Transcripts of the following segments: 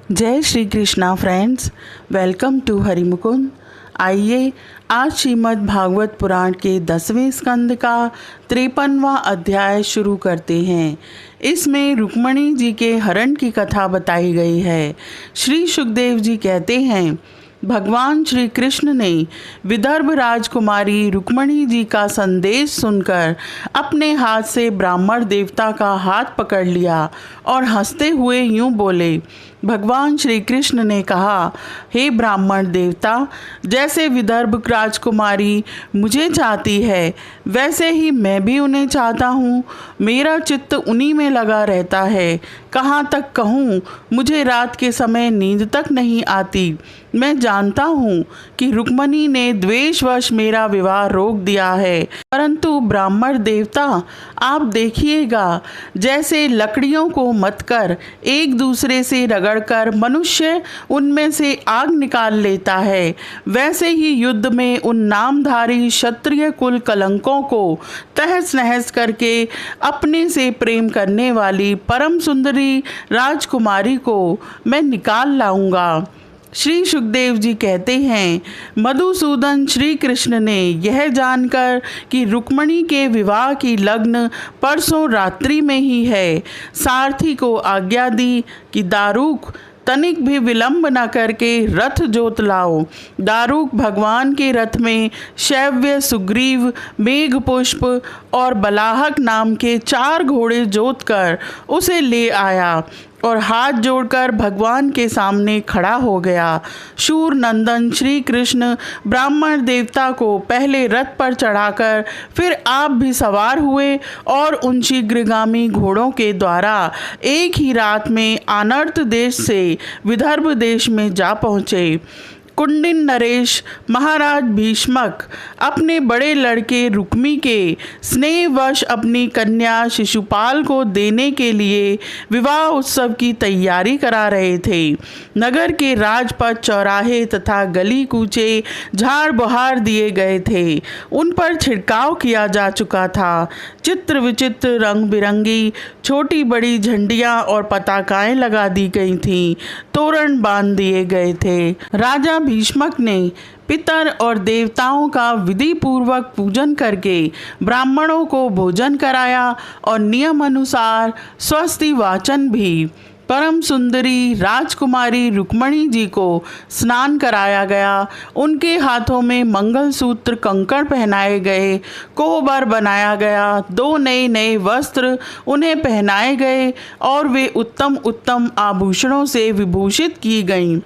जय Shri Krishna friends, welcome to Harimukund. आइए आज श्रीमद् भागवत पुराण के 10वें स्कंद का 53वां अध्याय शुरू करते हैं। इसमें रुक्मणी जी के हरण की कथा बताई गई है। श्री सुखदेव जी कहते हैं, भगवान श्री कृष्ण ने विदर्भ राजकुमारी रुक्मणी जी का संदेश सुनकर अपने हाथ से ब्राह्मण देवता का हाथ पकड़ लिया और हंसते हुए यूं बोले। भगवान श्री कृष्ण ने कहा, हे ब्राह्मण देवता, जैसे विदर्भ राजकुमारी मुझे चाहती है वैसे ही मैं भी उन्हें चाहता हूँ। मेरा चित्त उन्हीं में लगा रहता है। कहाँ तक कहूँ, मुझे रात के समय नींद तक नहीं आती। मैं जानता हूँ कि रुक्मणी ने द्वेषवश मेरा विवाह रोक दिया है, परंतु ब्राह्मण देवता आप देखिएगा, जैसे लकड़ियों को मतकर एक दूसरे से रगड़कर मनुष्य उनमें से आग निकाल लेता है, वैसे ही युद्ध में उन नामधारी क्षत्रिय कुल कलंकों को तहस नहस करके अपने से प्रेम करने वाली परम सुंदरी राजकुमारी को मैं निकाल लाऊंगा। श्री सुखदेव जी कहते हैं, मधुसूदन श्री कृष्ण ने यह जानकर कि रुक्मणी के विवाह की लग्न परसों रात्रि में ही है, सारथी को आज्ञा दी कि दारुक तनिक भी विलंब न करके रथ जोत लाओ। दारुक भगवान के रथ में शैव्य, सुग्रीव, मेघपुष्प और बलाहक नाम के 4 घोड़े जोत कर उसे ले आया और हाथ जोड़कर भगवान के सामने खड़ा हो गया। शूर नंदन श्री कृष्ण ब्राह्मण देवता को पहले रथ पर चढ़ाकर फिर आप भी सवार हुए और उन शीघ्रगामी घोड़ों के द्वारा एक ही रात में आनर्त देश से विदर्भ देश में जा पहुँचे। कुंडिन नरेश महाराज भीष्मक अपने बड़े लड़के रुक्मी के स्नेहवश अपनी कन्या शिशुपाल को देने के लिए विवाह उत्सव की तैयारी करा रहे थे। नगर के राजपथ, चौराहे तथा गली कूचे झाड़ बहार दिए गए थे। उन पर छिड़काव किया जा चुका था। चित्र विचित्र रंग बिरंगी छोटी बड़ी झंडियाँ और पताकाएं लगा दी गई थीं। तोरण बांध दिए गए थे। राजा भीष्मक ने पितर और देवताओं का विधि पूर्वक पूजन करके ब्राह्मणों को भोजन कराया और नियम अनुसार स्वस्ति वाचन भी। परम सुंदरी राजकुमारी रुक्मणी जी को स्नान कराया गया। उनके हाथों में मंगलसूत्र, कंकण पहनाए गए, कोहबर बनाया गया, 2 नए नए वस्त्र उन्हें पहनाए गए और वे उत्तम उत्तम आभूषणों से विभूषित की गईं।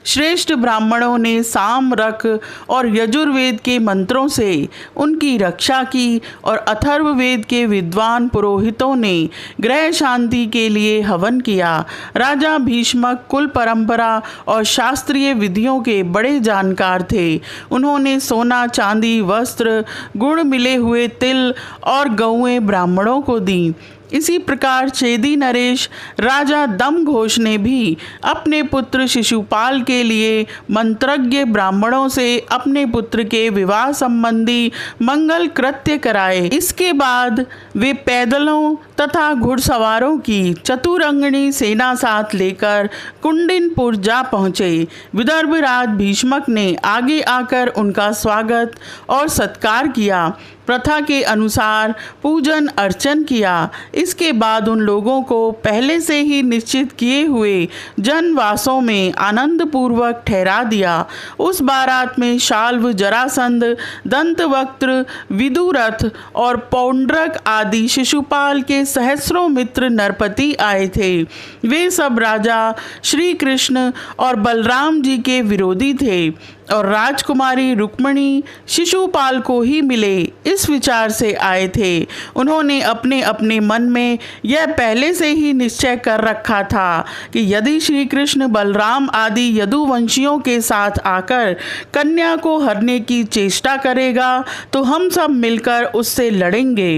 श्रेष्ठ ब्राह्मणों ने साम, रक और यजुर्वेद के मंत्रों से उनकी रक्षा की और अथर्ववेद के विद्वान पुरोहितों ने गृह शांति के लिए हवन किया। राजा भीष्मक कुल परंपरा और शास्त्रीय विधियों के बड़े जानकार थे। उन्होंने सोना, चांदी, वस्त्र, गुड़ मिले हुए तिल और गौएं ब्राह्मणों को दी। इसी प्रकार चेदी नरेश राजा दमघोष ने भी अपने पुत्र शिशुपाल के लिए मंत्रज्ञ ब्राह्मणों से अपने पुत्र के विवाह संबंधी मंगल कृत्य कराए। इसके बाद वे पैदलों तथा घुड़सवारों की चतुरंगणी सेना साथ लेकर कुंडिनपुर जा पहुँचे। विदर्भ राज भीष्मक ने आगे आकर उनका स्वागत और सत्कार किया। प्रथा के अनुसार पूजन अर्चन किया। इसके बाद उन लोगों को पहले से ही निश्चित किए हुए जनवासों में आनंद पूर्वक ठहरा दिया। उस बारात में शाल्व, जरासंध, दंतवक्त्र, विदुरथ और पौंड्रक आदि शिशुपाल के सहस्रों मित्र नरपति आए थे। वे सब राजा श्री कृष्ण और बलराम जी के विरोधी थे और राजकुमारी रुक्मणी शिशुपाल को ही मिले इस विचार से आए थे। उन्होंने अपने अपने मन में यह पहले से ही निश्चय कर रखा था कि यदि श्री कृष्ण बलराम आदि यदुवंशियों के साथ आकर कन्या को हरने की चेष्टा करेगा तो हम सब मिलकर उससे लड़ेंगे।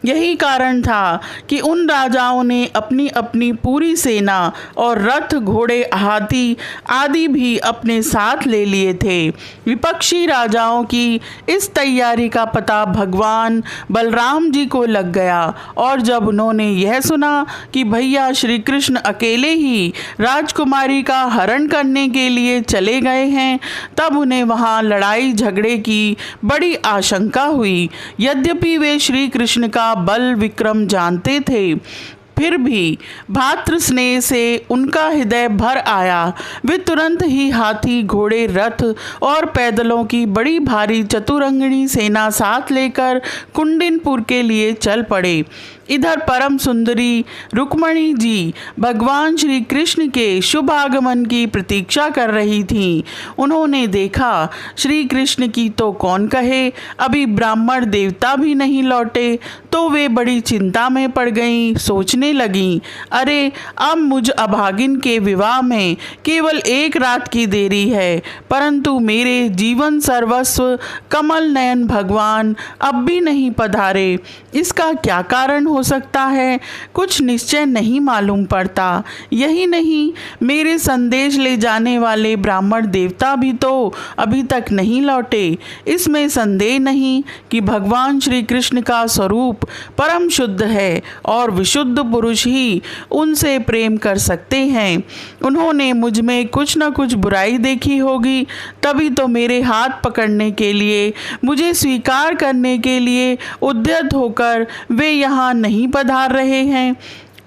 यही कारण था कि उन राजाओं ने अपनी अपनी पूरी सेना और रथ, घोड़े, हाथी आदि भी अपने साथ ले लिए थे। थे। विपक्षी राजाओं की इस तैयारी का पता भगवान बलराम जी को लग गया और जब उन्होंने यह सुना कि भैया श्री कृष्ण अकेले ही राजकुमारी का हरण करने के लिए चले गए हैं, तब उन्हें वहां लड़ाई झगड़े की बड़ी आशंका हुई। यद्यपि वे श्री कृष्ण का बल विक्रम जानते थे, फिर भी भातृ स्नेह से उनका हृदय भर आया। वे तुरंत ही हाथी, घोड़े, रथ और पैदलों की बड़ी भारी चतुरंगिणी सेना साथ लेकर कुंडिनपुर के लिए चल पड़े। इधर परम सुंदरी रुक्मणी जी भगवान श्री कृष्ण के शुभ आगमन की प्रतीक्षा कर रही थीं। उन्होंने देखा श्री कृष्ण की तो कौन कहे, अभी ब्राह्मण देवता भी नहीं लौटे, तो वे बड़ी चिंता में पड़ गईं। सोचने लगीं, अरे अब मुझ अभागिन के विवाह में केवल एक रात की देरी है, परंतु मेरे जीवन सर्वस्व कमल नयन भगवान अब भी नहीं पधारे। इसका क्या कारण हो सकता है, कुछ निश्चय नहीं मालूम पड़ता। यही नहीं, मेरे संदेश ले जाने वाले ब्राह्मण देवता भी तो अभी तक नहीं लौटे। इसमें संदेह नहीं कि भगवान श्री कृष्ण का स्वरूप परम शुद्ध है और विशुद्ध पुरुष ही उनसे प्रेम कर सकते हैं। उन्होंने मुझ में कुछ न कुछ बुराई देखी होगी, तभी तो मेरे हाथ पकड़ने के लिए, मुझे स्वीकार करने के लिए उद्यत होकर वे यहाँ नहीं पधार रहे हैं।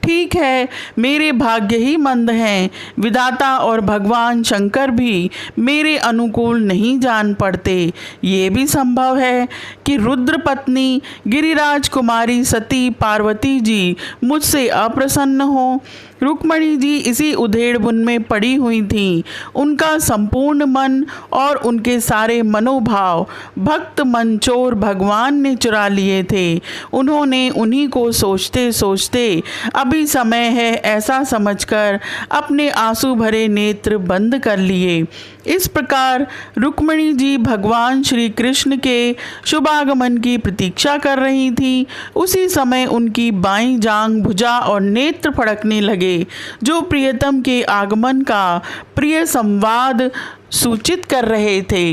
ठीक है, मेरे भाग्य ही मंद हैं। विधाता और भगवान शंकर भी मेरे अनुकूल नहीं जान पड़ते। ये भी संभव है कि रुद्र पत्नी गिरिराज कुमारी सती पार्वती जी मुझसे अप्रसन्न हो। रुक्मणी जी इसी उधेड़बुन में पड़ी हुई थीं। उनका संपूर्ण मन और उनके सारे मनोभाव भक्त मनचोर भगवान ने चुरा लिए थे। उन्होंने उन्हीं को सोचते सोचते अभी समय है ऐसा समझकर अपने आंसू भरे नेत्र बंद कर लिए। इस प्रकार रुक्मणी जी भगवान श्री कृष्ण के शुभागमन की प्रतीक्षा कर रही थी। उसी समय उनकी बाईं जांघ, भुजा और नेत्र फड़कने लगे, जो प्रियतम के आगमन का प्रिय संवाद सूचित कर रहे थे।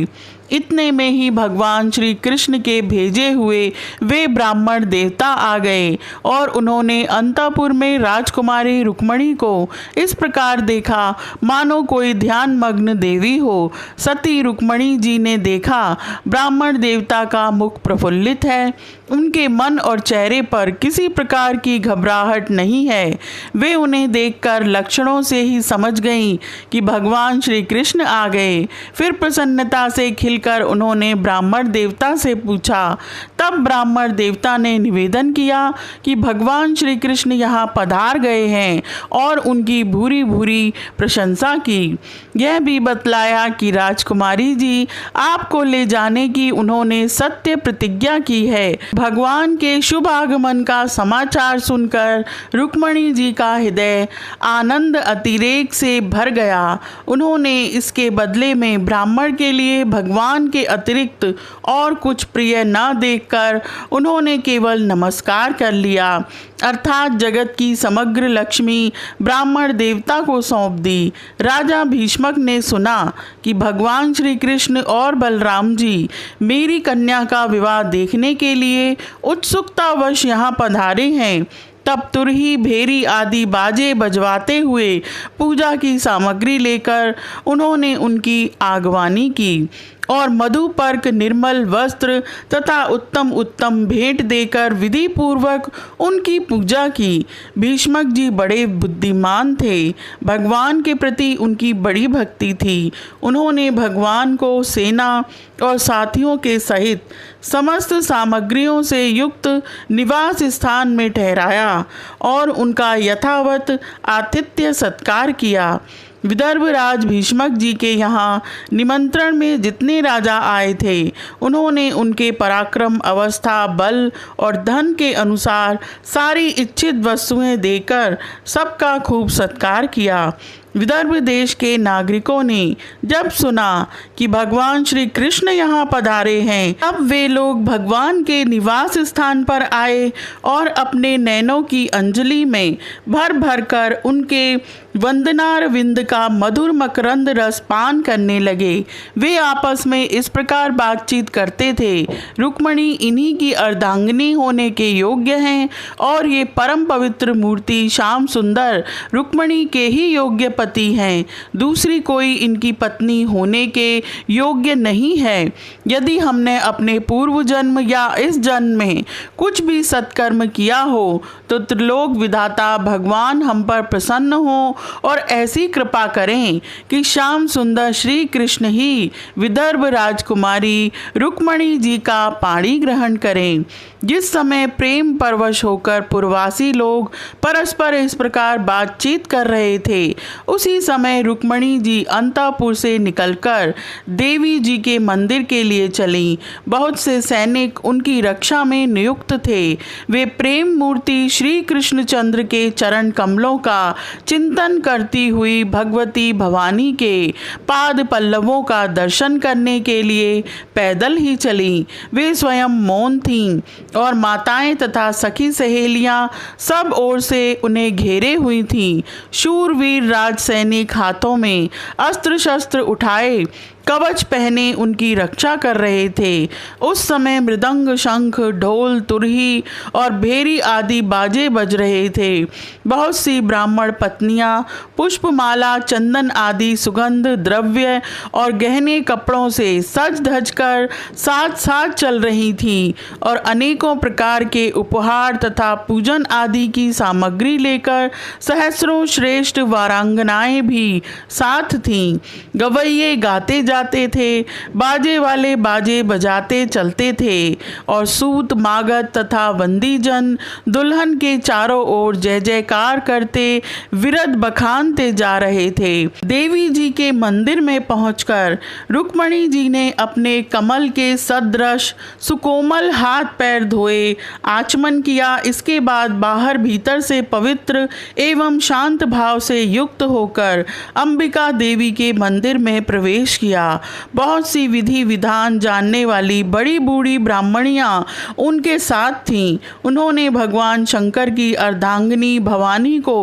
इतने में ही भगवान श्री कृष्ण के भेजे हुए वे ब्राह्मण देवता आ गए और उन्होंने अंतःपुर में राजकुमारी रुक्मणी को इस प्रकार देखा मानो कोई ध्यान मग्न देवी हो। सती रुक्मणी जी ने देखा ब्राह्मण देवता का मुख प्रफुल्लित है, उनके मन और चेहरे पर किसी प्रकार की घबराहट नहीं है। वे उन्हें देखकर लक्षणों से ही समझ गईं कि भगवान श्री कृष्ण आ गए। फिर प्रसन्नता से खिलकर उन्होंने ब्राह्मण देवता से पूछा। तब ब्राह्मण देवता ने निवेदन किया कि भगवान श्री कृष्ण यहाँ पधार गए हैं और उनकी भूरी भूरी प्रशंसा की। यह भी बतलाया कि राजकुमारी जी आपको ले जाने की उन्होंने सत्य प्रतिज्ञा की है। भगवान के शुभ आगमन का समाचार सुनकर रुक्मणी जी का हृदय आनंद अतिरेक से भर गया। उन्होंने इसके बदले में ब्राह्मण के लिए भगवान के अतिरिक्त और कुछ प्रिय न देखकर उन्होंने केवल नमस्कार कर लिया, अर्थात जगत की समग्र लक्ष्मी ब्राह्मण देवता को सौंप दी। राजा भीष्मक ने सुना कि भगवान श्री कृष्ण और बलराम जी मेरी कन्या का विवाह देखने के लिए उत्सुकतावश यहाँ पधारे हैं। तब तुरही, भेरी आदि बाजे बजवाते हुए पूजा की सामग्री लेकर उन्होंने उनकी आगवानी की और मधुपर्क, निर्मल वस्त्र तथा उत्तम उत्तम भेंट देकर विधि पूर्वक उनकी पूजा की। भीष्मक जी बड़े बुद्धिमान थे, भगवान के प्रति उनकी बड़ी भक्ति थी। उन्होंने भगवान को सेना और साथियों के सहित समस्त सामग्रियों से युक्त निवास स्थान में ठहराया और उनका यथावत आतिथ्य सत्कार किया। विदर्भ राज भीष्मक जी के यहाँ निमंत्रण में जितने राजा आए थे, उन्होंने उनके पराक्रम, अवस्था, बल और धन के अनुसार सारी इच्छित वस्तुएं देकर सबका खूब सत्कार किया। विदर्भ देश के नागरिकों ने जब सुना कि भगवान श्री कृष्ण यहाँ पधारे हैं, तब वे लोग भगवान के निवास स्थान पर आए और अपने नैनों की अंजलि में भर भर कर उनके वंदनार विंद का मधुर मकरंद रस पान करने लगे। वे आपस में इस प्रकार बातचीत करते थे, रुक्मणी इन्हीं की अर्धांगिनी होने के योग्य हैं और ये परम पवित्र मूर्ति श्याम सुंदर रुक्मणी के ही योग्य पति हैं। दूसरी कोई इनकी पत्नी होने के योग्य नहीं है। यदि हमने अपने पूर्व जन्म या इस जन्म में कुछ भी सत्कर्म किया हो तो त्रिलोक विधाता भगवान हम पर प्रसन्न हो और ऐसी कृपा करें कि श्याम सुंदर श्री कृष्ण ही विदर्भ राजकुमारी रुक्मणी जी का पाणी ग्रहण करें। जिस समय प्रेम परवश होकर पूर्ववासी लोग परस्पर इस प्रकार बातचीत कर रहे थे, उसी समय रुक्मणी जी अंतःपुर से निकलकर देवी जी के मंदिर के लिए चलीं। बहुत से सैनिक उनकी रक्षा में नियुक्त थे। वे प्रेम मूर्ति श्री कृष्णचंद्र के चरण कमलों का चिंतन करती हुई भगवती भवानी के पाद पल्लवों का दर्शन करने के लिए पैदल ही चलीं। वे स्वयं मौन थीं और माताएं तथा सखी सहेलियां सब ओर से उन्हें घेरे हुई थीं। शूरवीर राज सैनिक हाथों में अस्त्र शस्त्र उठाए कवच पहने उनकी रक्षा कर रहे थे। उस समय मृदंग, शंख, ढोल, तुरही और भेरी आदि बाजे बज रहे थे। बहुत सी ब्राह्मण पत्नियां पुष्पमाला, चंदन आदि सुगंध द्रव्य और गहने कपड़ों से सज धज कर साथ साथ चल रही थीं और अनेकों प्रकार के उपहार तथा पूजन आदि की सामग्री लेकर सहस्रों श्रेष्ठ वारांगनाएं भी साथ थीं। गवैये गाते जाते थे, बाजे वाले बाजे बजाते चलते थे और सूत, मागध तथा वंदीजन दुल्हन के चारों ओर जय जयकार करते विरद बखानते जा रहे थे। देवी जी के मंदिर में पहुंचकर रुक्मणी जी ने अपने कमल के सदृश सुकोमल हाथ पैर धोए, आचमन किया। इसके बाद बाहर भीतर से पवित्र एवं शांत भाव से युक्त होकर अंबिका देवी के मंदिर में प्रवेश किया। बहुत सी विधि विधान जानने वाली बड़ी बूढ़ी ब्राह्मणियां उनके साथ थीं। उन्होंने भगवान शंकर की अर्धांगिनी भवानी को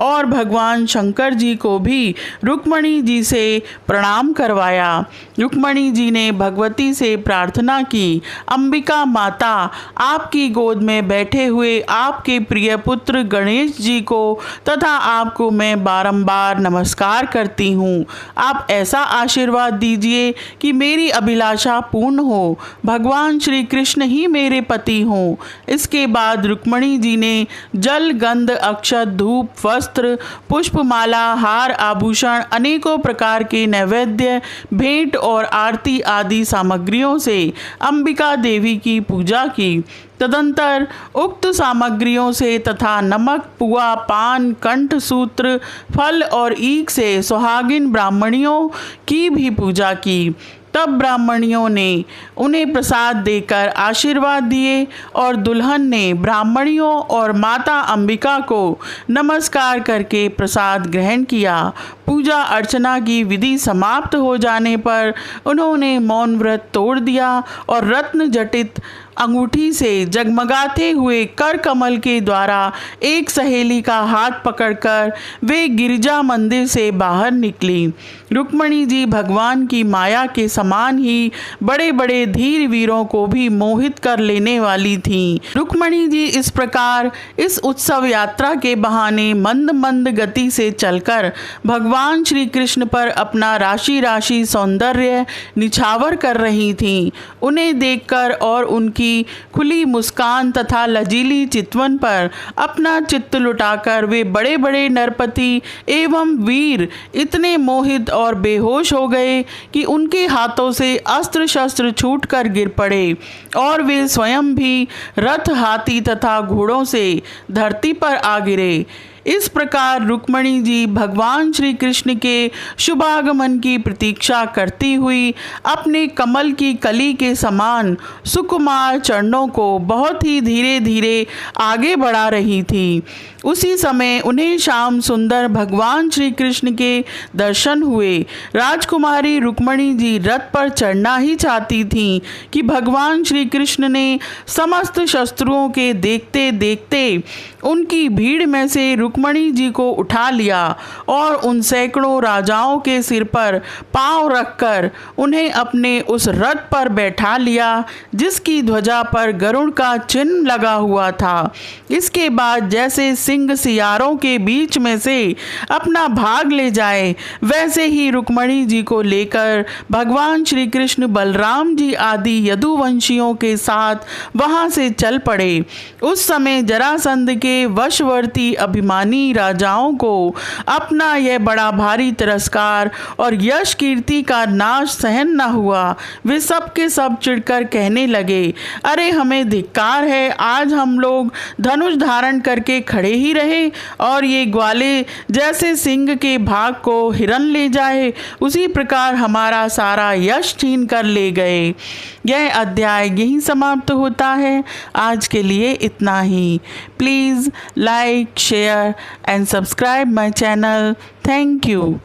और भगवान शंकर जी को भी रुक्मणी जी से प्रणाम करवाया। रुक्मणी जी ने भगवती से प्रार्थना की, अंबिका माता, आपकी गोद में बैठे हुए आपके प्रिय पुत्र गणेश जी को तथा आपको मैं बारंबार नमस्कार करती हूँ। आप ऐसा आशीर्वाद दीजिए कि मेरी अभिलाषा पूर्ण हो। भगवान श्री कृष्ण ही मेरे पति हों। इसके बाद रुक्मणी जी ने जल, गंध, अक्षत, धूप, वस्त्र, पुष्पमाला, हार, आभूषण, अनेकों प्रकार के नैवेद्य, भेंट और आरती आदि सामग्रियों से अंबिका देवी की पूजा की। तदंतर उक्त सामग्रियों से तथा नमक, पुआ, पान, कंठ सूत्र, फल और ईख से सुहागिन ब्राह्मणियों की भी पूजा की। तब ब्राह्मणियों ने उन्हें प्रसाद देकर आशीर्वाद दिए और दुल्हन ने ब्राह्मणियों और माता अंबिका को नमस्कार करके प्रसाद ग्रहण किया। पूजा अर्चना की विधि समाप्त हो जाने पर उन्होंने मौन व्रत तोड़ दिया और रत्न जटित अंगूठी से जगमगाते हुए कर कमल के द्वारा एक सहेली का हाथ पकड़कर वे गिरजा मंदिर से बाहर निकली। रुक्मणी जी भगवान की माया के समान ही बड़े बड़े धीर वीरों को भी मोहित कर लेने वाली थीं। रुक्मणी जी इस प्रकार इस उत्सव यात्रा के बहाने मंद मंद गति से चलकर भगवान श्री कृष्ण पर अपना राशि राशि सौंदर्य निछावर कर रही थीं। उन्हें देखकर और उनकी खुली मुस्कान तथा लजीली चितवन पर अपना चित्त लुटाकर वे बड़े बड़े नरपति एवं वीर इतने मोहित और बेहोश हो गए कि उनके हाथों से अस्त्र शस्त्र छूटकर गिर पड़े और वे स्वयं भी रथ, हाथी तथा घोड़ों से धरती पर आ गिरे। इस प्रकार रुक्मणी जी भगवान श्री कृष्ण के शुभागमन की प्रतीक्षा करती हुई अपने कमल की कली के समान सुकुमार चरणों को बहुत ही धीरे धीरे आगे बढ़ा रही थी। उसी समय उन्हें श्याम सुंदर भगवान श्री कृष्ण के दर्शन हुए। राजकुमारी रुक्मणी जी रथ पर चढ़ना ही चाहती थीं कि भगवान श्री कृष्ण ने समस्त शत्रुओं के देखते देखते उनकी भीड़ में से रुक्मणी रुक्मणी जी को उठा लिया और उन सैकड़ों राजाओं के सिर पर पांव रखकर उन्हें अपने उस रथ पर बैठा लिया जिसकी ध्वजा पर गरुड़ का चिन्ह लगा हुआ था। इसके बाद जैसे सिंह सियारों के बीच में से अपना भाग ले जाए, वैसे ही रुक्मणी जी को लेकर भगवान श्री कृष्ण बलराम जी आदि यदुवंशियों के साथ वहां से चल पड़े। उस समय जरासंध के वशवर्ती अभिमानी राजाओं को अपना यह बड़ा भारी तिरस्कार और यश कीर्ति का नाश सहन न हुआ। वे सब के सब चिढ़कर कहने लगे, अरे हमें धिक्कार है, आज हम लोग धनुष धारण करके खड़े ही रहे और ये ग्वाले जैसे सिंह के भाग को हिरन ले जाए, उसी प्रकार हमारा सारा यश छीन कर ले गए। यह अध्याय यहीं समाप्त होता है। आज के लिए इतना ही। Please like, share and subscribe my channel. Thank you.